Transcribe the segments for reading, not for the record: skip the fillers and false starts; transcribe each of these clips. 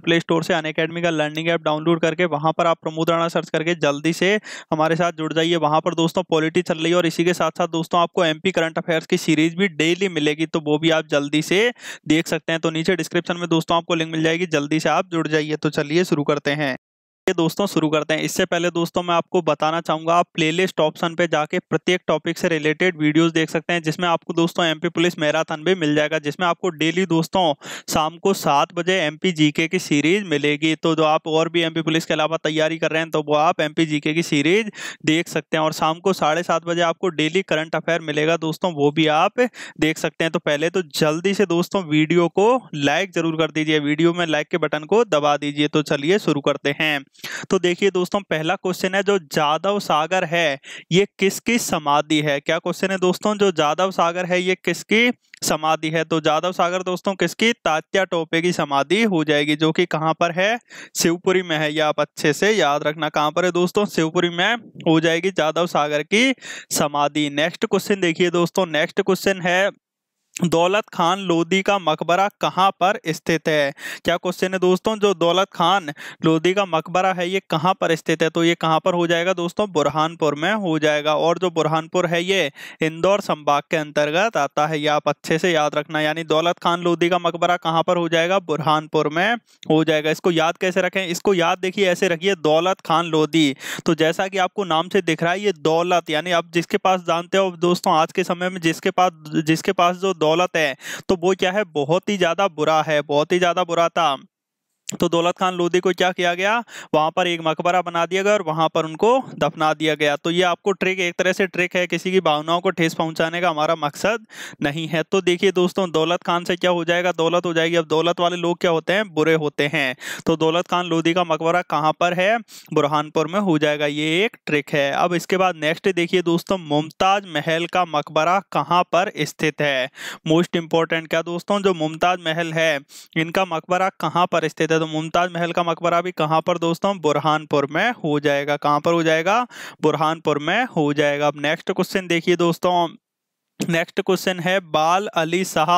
Play store से Unacademy का learning app download करके वहां पर आप प्रमोद राणा सर्च करके जल्दी से हमारे साथ जुड़ जाइए। वहां पर दोस्तों पॉलिटी चल रही है और इसी के साथ साथ दोस्तों आपको एमपी करंट अफेयर्स की सीरीज भी डेली मिलेगी, तो वो भी आप जल्दी से देख सकते हैं। तो नीचे डिस्क्रिप्शन में दोस्तों आपको लिंक मिल जाएगी, जल्दी से आप जुड़ जाइए। तो चलिए शुरू करते हैं। ये दोस्तों शुरू करते हैं। इससे पहले दोस्तों मैं आपको बताना चाहूंगा, आप प्लेलिस्ट ऑप्शन पे जाके प्रत्येक टॉपिक से रिलेटेड वीडियोस देख सकते हैं, जिसमें आपको दोस्तों एमपी पुलिस मैराथन भी मिल जाएगा, जिसमें आपको डेली दोस्तों शाम को 7 बजे एमपी जीके की सीरीज मिलेगी। तो जो आप और भी एमपी पुलिस के अलावा तैयारी कर रहे हैं तो वो आप एमपी जीके की सीरीज देख सकते हैं। और शाम को 7:30 बजे आपको डेली करंट अफेयर मिलेगा दोस्तों, वो भी आप देख सकते हैं। तो पहले तो जल्दी से दोस्तों वीडियो को लाइक जरूर कर दीजिए, वीडियो में लाइक के बटन को दबा दीजिए। तो चलिए शुरू करते हैं। तो देखिए दोस्तों पहला क्वेश्चन है, जो जादव सागर है ये किसकी समाधि है? क्या क्वेश्चन है दोस्तों, जो जादव सागर है ये किसकी समाधि है? तो जादव सागर दोस्तों किसकी? तात्या टोपे की समाधि हो जाएगी, जो कि कहां पर है? शिवपुरी में है। ये आप अच्छे से याद रखना, कहां पर है दोस्तों? शिवपुरी में हो जाएगी जादव सागर की समाधि। नेक्स्ट क्वेश्चन देखिए दोस्तों, नेक्स्ट क्वेश्चन है, दौलत खान लोधी का मकबरा कहां पर स्थित है? क्या क्वेश्चन है दोस्तों, जो दौलत खान लोधी का मकबरा है ये कहां पर स्थित है? तो ये कहां पर हो जाएगा दोस्तों? बुरहानपुर में हो जाएगा। और जो बुरहानपुर है ये इंदौर संभाग के अंतर्गत आता है, ये आप अच्छे से याद रखना। यानी दौलत खान लोधी का मकबरा कहां पर हो जाएगा? बुरहानपुर में हो जाएगा। इसको याद कैसे रखें? इसको याद देखिए ऐसे रखिए, दौलत खान लोधी। तो जैसा कि आपको नाम से दिख रहा है ये दौलत, यानी आप जिसके पास जानते हो दोस्तों आज के समय में जिसके पास जो दौलत है तो वो क्या है? बहुत ही ज्यादा बुरा है, बहुत ही ज्यादा बुरा था। तो दौलत खान लोधी को क्या किया गया? वहां पर एक मकबरा बना दिया गया और वहां पर उनको दफना दिया गया। तो ये आपको ट्रिक, एक तरह से ट्रिक है, किसी की भावनाओं को ठेस पहुंचाने का हमारा मकसद नहीं है। तो देखिए दोस्तों दौलत खान से क्या हो जाएगा? दौलत हो जाएगी। अब दौलत वाले लोग क्या होते हैं? बुरे होते हैं। तो दौलत खान लोधी का मकबरा कहां पर है? बुरहानपुर में हो जाएगा। ये एक ट्रिक है। अब इसके बाद नेक्स्ट देखिए दोस्तों, मुमताज महल का मकबरा कहां पर स्थित है? मोस्ट इंपॉर्टेंट, क्या दोस्तों, जो मुमताज महल है इनका मकबरा कहां पर स्थित है? तो मुमताज महल का मकबरा भी कहां पर दोस्तों? बुरहानपुर में हो जाएगा। कहां पर हो जाएगा? बुरहानपुर में हो जाएगा। अब नेक्स्ट क्वेश्चन देखिए दोस्तों, नेक्स्ट क्वेश्चन है, बाल अली शाह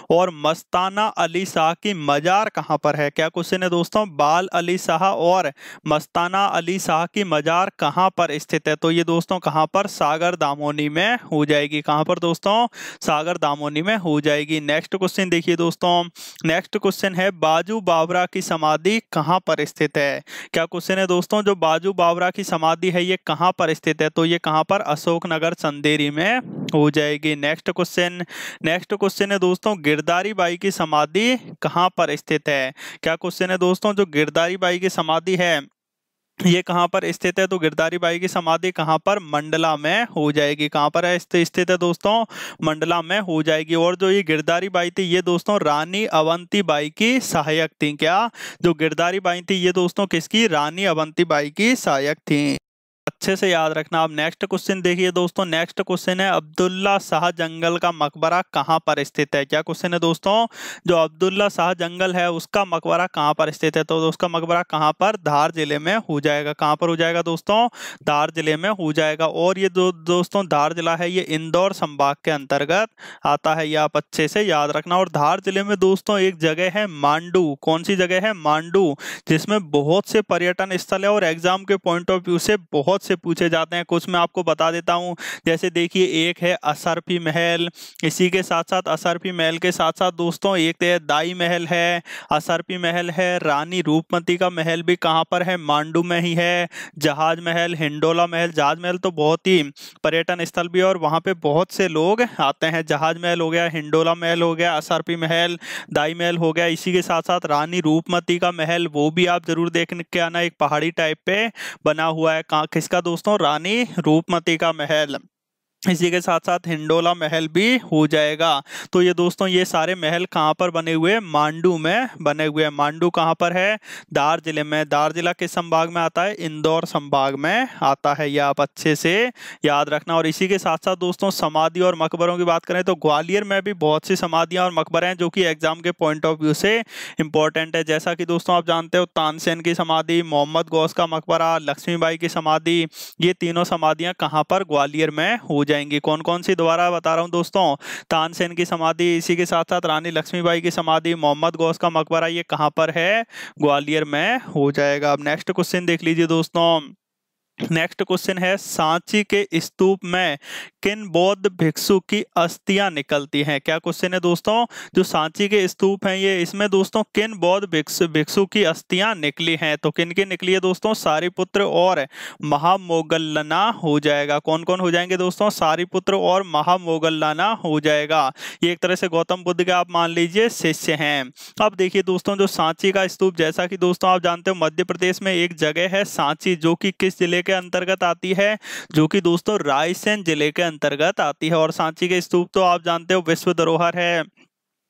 और मस्ताना अली शाह की मजार कहां पर है? क्या क्वेश्चन है दोस्तों, बाल अली शाह और मस्ताना अली शाह की मजार कहां पर स्थित है? तो ये दोस्तों कहां पर? सागर दामोनी में हो जाएगी। कहां पर दोस्तों? सागर दामोनी में हो जाएगी। नेक्स्ट क्वेश्चन देखिए दोस्तों, नेक्स्ट क्वेश्चन है, बाजू बावरा की समाधि कहां पर स्थित है? क्या क्वेश्चन है दोस्तों, जो बाजू बावरा की समाधि है ये कहां पर स्थित है? तो ये कहां पर? अशोकनगर चंदेरी में हो जाएगी। नेक्स्ट क्वेश्चन है दोस्तों, गिरधारी बाई की समाधि कहां पर स्थित है? क्या क्वेश्चन है दोस्तों, जो गिरधारी बाई की समाधि है ये कहां पर स्थित है? तो गिरधारी बाई की समाधि कहां पर? मंडला में हो जाएगी। कहां पर है स्थित है दोस्तों? मंडला में हो जाएगी। और जो ये गिरधारी बाई थी ये दोस्तों रानी अवंती बाई की सहायक थी। क्या? जो गिरधारी बाई थी ये दोस्तों किसकी? रानी अवंती बाई की सहायक थी। अच्छे से याद रखना। अब नेक्स्ट क्वेश्चन देखिए दोस्तों, नेक्स्ट क्वेश्चन है, अब्दुल्ला शाह जंगल का मकबरा कहां पर स्थित है? क्या क्वेश्चन है दोस्तों, जो अब्दुल्ला शाह जंगल है उसका मकबरा कहां पर स्थित है? तो उसका मकबरा कहां पर? धार जिले में हो जाएगा। कहां पर हो जाएगा दोस्तों? धार जिले में हो जाएगा। और ये दोस्तों धार जिला है ये इंदौर संभाग के अंतर्गत आता है, ये आप अच्छे से याद रखना। और धार जिले में दोस्तों एक जगह है मांडू। कौन सी जगह है? मांडू, जिसमें बहुत से पर्यटन स्थल है और एग्जाम के पॉइंट ऑफ व्यू से बहुत से पूछे जाते हैं। कुछ मैं आपको बता देता हूं, जैसे देखिए एक है असरफी महल, इसी के साथ साथ असरफी महल के साथ साथ दोस्तों एक दाई महल है, असरफी महल है, रानी रूपमती का महल भी कहां पर है? मांडू में ही है। जहाज महल, हिंडोला महल, जहाज महल तो बहुत ही पर्यटन स्थल भी है और वहां पे बहुत से लोग आते हैं। जहाज महल हो गया, हिंडोला महल हो गया, असरफी महल, दाई महल हो गया। इसी के साथ साथ रानी रूपमती का महल वो भी आप जरूर देख के आना, एक पहाड़ी टाइप पे बना हुआ है। किसका दोस्तों? रानी रूपमती का महल। इसी के साथ साथ हिंडोला महल भी हो जाएगा। तो ये दोस्तों ये सारे महल कहाँ पर बने हुए हैं? मांडू में बने हुए हैं। मांडू कहाँ पर है? धार जिले में। धार जिला किस संभाग में आता है? इंदौर संभाग में आता है, ये आप अच्छे से याद रखना। और इसी के साथ साथ दोस्तों समाधि और मकबरों की बात करें तो ग्वालियर में भी बहुत सी समाधियां और मकबरे हैं जो कि एग्जाम के पॉइंट ऑफ व्यू से इंपॉर्टेंट है। जैसा कि दोस्तों आप जानते हो तानसेन की समाधि, मोहम्मद गौस का मकबरा, लक्ष्मीबाई की समाधि, ये तीनों समाधियां कहाँ पर? ग्वालियर में हो जाएंगी। कौन कौन सी दोबारा बता रहा हूँ दोस्तों, तानसेन की समाधि, इसी के साथ साथ रानी लक्ष्मीबाई की समाधि, मोहम्मद गौस का मकबरा, ये कहाँ पर है, ग्वालियर में हो जाएगा। अब नेक्स्ट क्वेश्चन देख लीजिए दोस्तों। नेक्स्ट क्वेश्चन है, सांची के स्तूप में किन बौद्ध भिक्षु की अस्थियां निकलती हैं। क्या क्वेश्चन है दोस्तों, जो सांची के स्तूप हैं ये, इसमें दोस्तों किन बौद्ध भिक्षु की अस्थियां निकली हैं, तो किन की निकली है दोस्तों, सारिपुत्र और महामोगल्लाना हो जाएगा। कौन कौन हो जाएंगे दोस्तों, सारिपुत्र और महामोगल्लाना हो जाएगा। ये एक तरह से गौतम बुद्ध के आप मान लीजिए शिष्य हैं। अब देखिए दोस्तों, जो सांची का स्तूप, जैसा कि दोस्तों आप जानते हो मध्य प्रदेश में एक जगह है सांची, जो कि किस जिले के अंतर्गत आती है, जो कि दोस्तों रायसेन जिले के अंतर्गत आती है। और सांची के स्तूप तो आप जानते हो विश्व धरोहर है,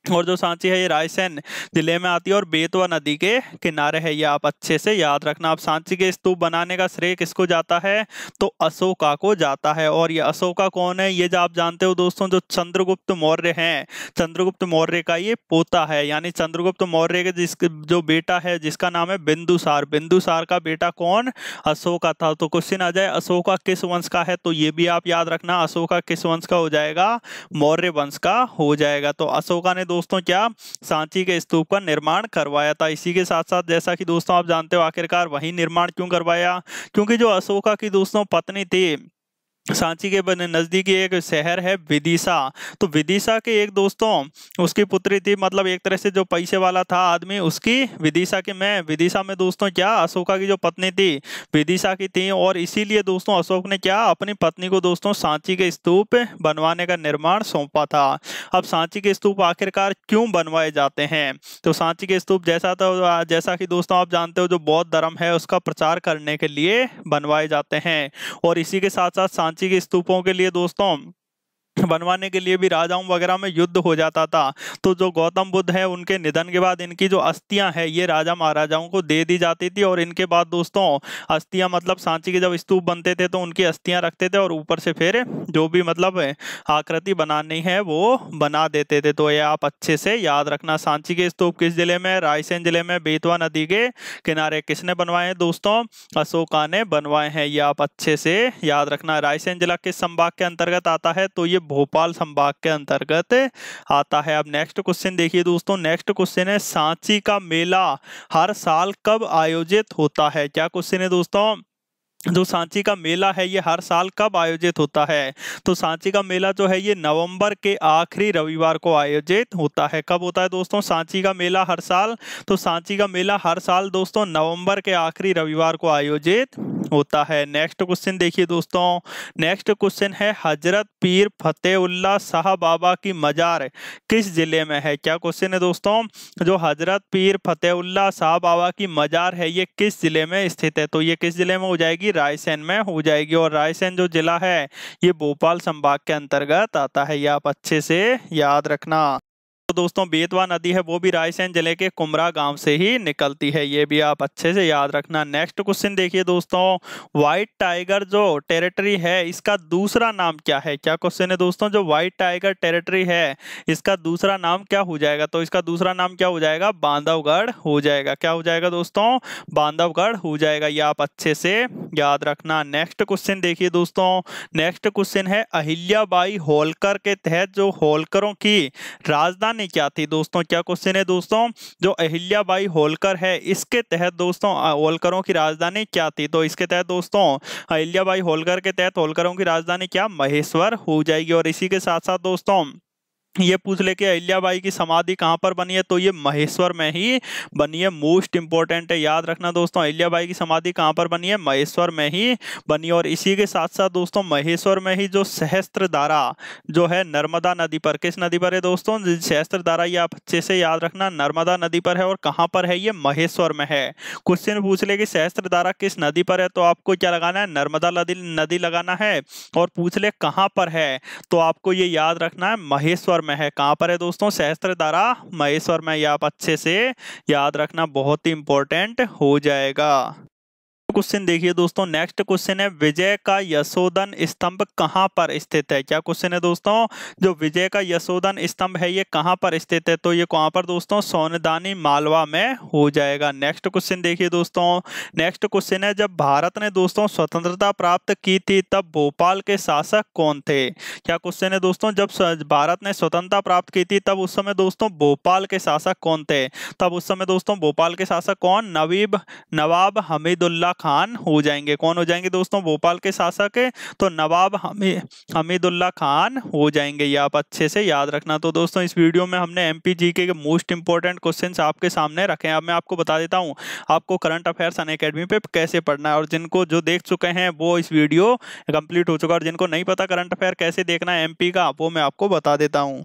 और जो सांची है ये रायसेन जिले में आती है और बेतवा नदी के किनारे है। ये आप अच्छे से याद रखना। अब सांची के स्तूप बनाने का श्रेय किसको जाता है, तो अशोका को जाता है। और ये अशोका कौन है, ये जो आप जानते हो दोस्तों, जो चंद्रगुप्त मौर्य हैं, चंद्रगुप्त मौर्य का ये पोता है, यानी चंद्रगुप्त मौर्य के जो बेटा है जिसका नाम है बिंदुसार, बिंदुसार का बेटा कौन, अशोका था। तो क्वेश्चन आ जाए अशोका किस वंश का है, तो ये भी आप याद रखना, अशोका किस वंश का हो जाएगा, मौर्य वंश का हो जाएगा। तो अशोका ने दोस्तों क्या सांची के स्तूप का निर्माण करवाया था। इसी के साथ साथ जैसा कि दोस्तों आप जानते हो, आखिरकार वही निर्माण क्यों करवाया, क्योंकि जो अशोका की दोस्तों पत्नी थी, सांची के नजदीकी एक शहर है विदिशा, तो विदिशा के एक दोस्तों उसकी पुत्री थी, मतलब एक तरह से जो पैसे वाला था आदमी, उसकी विदिशा में दोस्तों क्या अशोका की जो पत्नी थी विदिशा की थी। और इसीलिए दोस्तों अशोक ने क्या अपनी पत्नी को दोस्तों सांची के स्तूप बनवाने का निर्माण सौंपा था। अब सांची के स्तूप आखिरकार क्यों बनवाए जाते हैं, तो सांची के स्तूप जैसा कि दोस्तों आप जानते हो, जो बौद्ध धर्म है उसका प्रचार करने के लिए बनवाए जाते हैं। और इसी के साथ साथ सांची के स्तूपों के लिए दोस्तों बनवाने के लिए भी राजाओं वगैरह में युद्ध हो जाता था। तो जो गौतम बुद्ध है उनके निधन के बाद इनकी जो अस्थियां है ये राजा महाराजाओं को दे दी जाती थी। और इनके बाद दोस्तों अस्थियां, मतलब सांची के जब स्तूप बनते थे तो उनकी अस्थियां रखते थे और ऊपर से फिर जो भी मतलब आकृति बनानी है वो बना देते थे। तो ये आप अच्छे से याद रखना। सांची के स्तूप किस जिले में, रायसेन जिले में, बेतवा नदी के किनारे। किसने बनवाए हैं दोस्तों, अशोका ने बनवाए हैं। ये आप अच्छे से याद रखना। रायसेन जिला किस संभाग के अंतर्गत आता है, तो ये भोपाल संभाग के अंतर्गत आता है। अब नेक्स्ट क्वेश्चन देखिए दोस्तों। नेक्स्ट क्वेश्चन है, सांची का मेला हर साल कब आयोजित होता है। क्या क्वेश्चन है दोस्तों, जो सांची का मेला है ये हर साल कब आयोजित होता है, तो सांची का मेला जो है ये नवंबर के आखिरी रविवार को आयोजित होता है। कब होता है दोस्तों सांची का मेला हर साल, तो सांची का मेला हर साल दोस्तों नवंबर के आखिरी रविवार को आयोजित होता है। नेक्स्ट क्वेश्चन देखिए दोस्तों। नेक्स्ट क्वेश्चन है, हजरत पीर फतेहुल्लाह शाह बाबा की मजार किस जिले में है। क्या क्वेश्चन है दोस्तों, जो हजरत पीर फतेहुल्लाह शाह बाबा की मजार है ये किस जिले में स्थित है, तो ये किस जिले में हो जाएगी, रायसेन में हो जाएगी। और रायसेन जो जिला है ये भोपाल संभाग के अंतर्गत आता है। ये आप अच्छे से याद रखना। तो दोस्तों बेतवा नदी है वो भी रायसेन जिले के कुमरा गांव से ही निकलती है। ये भी आप अच्छे से याद रखना। नेक्स्ट क्वेश्चन देखिए दोस्तों। व्हाइट टाइगर जो टेरिटरी है इसका दूसरा नाम क्या है। क्या क्वेश्चन है दोस्तों, जो व्हाइट टाइगर टेरिटरी है इसका दूसरा नाम क्या हो जाएगा, तो इसका दूसरा नाम क्या हो जाएगा, बांधवगढ़ हो जाएगा। क्या हो जाएगा दोस्तों, बांधवगढ़ हो जाएगा। ये आप अच्छे से याद रखना। नेक्स्ट क्वेश्चन देखिए दोस्तों। नेक्स्ट क्वेश्चन है, अहिल्याबाई होलकर के तहत जो होलकरों की राजधानी क्या थी दोस्तों। क्या क्वेश्चन है दोस्तों, जो अहिल्याबाई होलकर है इसके तहत दोस्तों होलकरों की राजधानी क्या थी, तो इसके तहत दोस्तों अहिल्याबाई होलकर के तहत होलकरों की राजधानी क्या, महेश्वर हो जाएगी। और इसी के साथ साथ दोस्तों ये पूछ ले कि अहिल्याबाई की समाधि कहाँ पर बनी है, तो ये महेश्वर में ही बनी है। मोस्ट इंपॉर्टेंट है, याद रखना दोस्तों, अहिल्याबाई की समाधि कहाँ पर बनी है, महेश्वर में ही बनी। और इसी के साथ साथ दोस्तों महेश्वर में ही जो सहस्त्रधारा जो है नर्मदा नदी पर, किस नदी पर है दोस्तों, सहस्त्रधारा, ये आप अच्छे से याद रखना, नर्मदा नदी पर है। और कहाँ पर है, ये महेश्वर में है। क्वेश्चन पूछ ले कि सहस्त्रधारा किस नदी पर है, तो आपको क्या लगाना है, नर्मदा नदी लगाना है। और पूछ ले कहाँ पर है, तो आपको ये याद रखना है महेश्वर में है। कहां पर है दोस्तों, सहस्त्रधारा महेश्वर में। ये आप अच्छे से याद रखना, बहुत ही इंपॉर्टेंट हो जाएगा। क्वेश्चन देखिए दोस्तों, नेक्स्ट क्वेश्चन है विजय का यशोधन स्तंभ कहां पर स्थित है। क्या क्वेश्चन है दोस्तों, जो विजय का यशोधन स्तंभ है ये कहां पर स्थित है, तो ये कहां पर दोस्तों, सोनदानी मालवा में हो जाएगा। नेक्स्ट क्वेश्चन देखिए दोस्तों, नेक्स्ट क्वेश्चन है जब भारत ने दोस्तों स्वतंत्रता प्राप्त की थी तब भोपाल के शासक कौन थे। क्या क्वेश्चन है दोस्तों, जब भारत ने स्वतंत्रता प्राप्त की थी तब उस समय दोस्तों भोपाल के शासक कौन थे। तब उस समय दोस्तों भोपाल के शासक कौन, नवाब हमीदुल्ला खान हो जाएंगे। कौन हो जाएंगे दोस्तों भोपाल के शासक, तो नवाब हमीदुल्ला खान हो जाएंगे। ये आप अच्छे से याद रखना। तो दोस्तों इस वीडियो में हमने एमपी जीके के मोस्ट इंपोर्टेंट क्वेश्चंस आपके सामने रखे हैं। अब मैं आपको बता देता हूं आपको करंट अफेयर्स अनअकैडमी पे कैसे पढ़ना है, और जिनको जो देख चुके हैं वो इस वीडियो कंप्लीट हो चुका है, और जिनको नहीं पता करंट अफेयर कैसे देखना है एमपी का, वो मैं आपको बता देता हूँ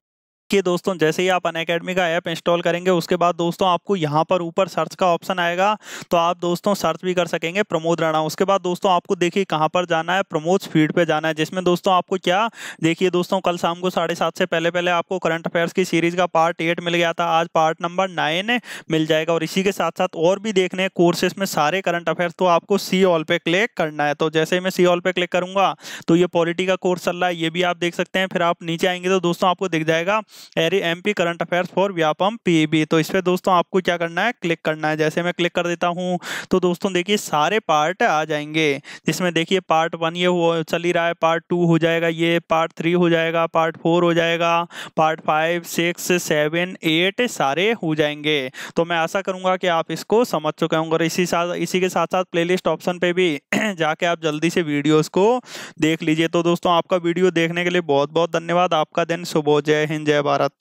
कि दोस्तों जैसे ही आप अनअकैडमी का ऐप इंस्टॉल करेंगे उसके बाद दोस्तों आपको यहाँ पर ऊपर सर्च का ऑप्शन आएगा, तो आप दोस्तों सर्च भी कर सकेंगे प्रमोद राणा। उसके बाद दोस्तों आपको देखिए कहाँ पर जाना है, प्रमोद फीड पे जाना है, जिसमें दोस्तों आपको क्या देखिए दोस्तों, कल शाम को 7:30 से पहले पहले आपको करंट अफेयर्स की सीरीज का पार्ट 8 मिल गया था, आज पार्ट नंबर 9 मिल जाएगा। और इसी के साथ साथ और भी देखने हैं कोर्सेस में सारे करंट अफेयर्स, तो आपको सी ऑल पे क्लिक करना है। तो जैसे ही मैं सी ऑल पे क्लिक करूंगा तो ये पॉलिटी का कोर्स चल रहा है, ये भी आप देख सकते हैं। फिर आप नीचे आएंगे तो दोस्तों आपको दिख जाएगा MP current affairs for Vyapam PEB, तो इस पे दोस्तों आपको क्या करना है, क्लिक करना है। जैसे मैं क्लिक कर देता हूं तो दोस्तों देखिए सारे पार्ट आ जाएंगे, जिसमें देखिए पार्ट 1 ये हो चल ही रहा है, पार्ट 2 हो जाएगा, ये पार्ट 3 हो जाएगा, पार्ट 4 हो जाएगा, पार्ट 5 6 7 8 सारे हो जाएंगे। तो मैं आशा करूंगा कि आप इसको समझ चुके होंगे, और इसी के साथ साथ प्लेलिस्ट ऑप्शन पे भी जाके आप जल्दी से वीडियोस को देख लीजिए। तो दोस्तों आपका वीडियो देखने के लिए बहुत बहुत धन्यवाद। आपका दिन शुभ हो। जय हिंद, जय भारत।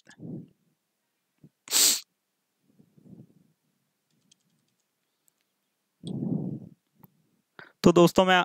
तो दोस्तों मैं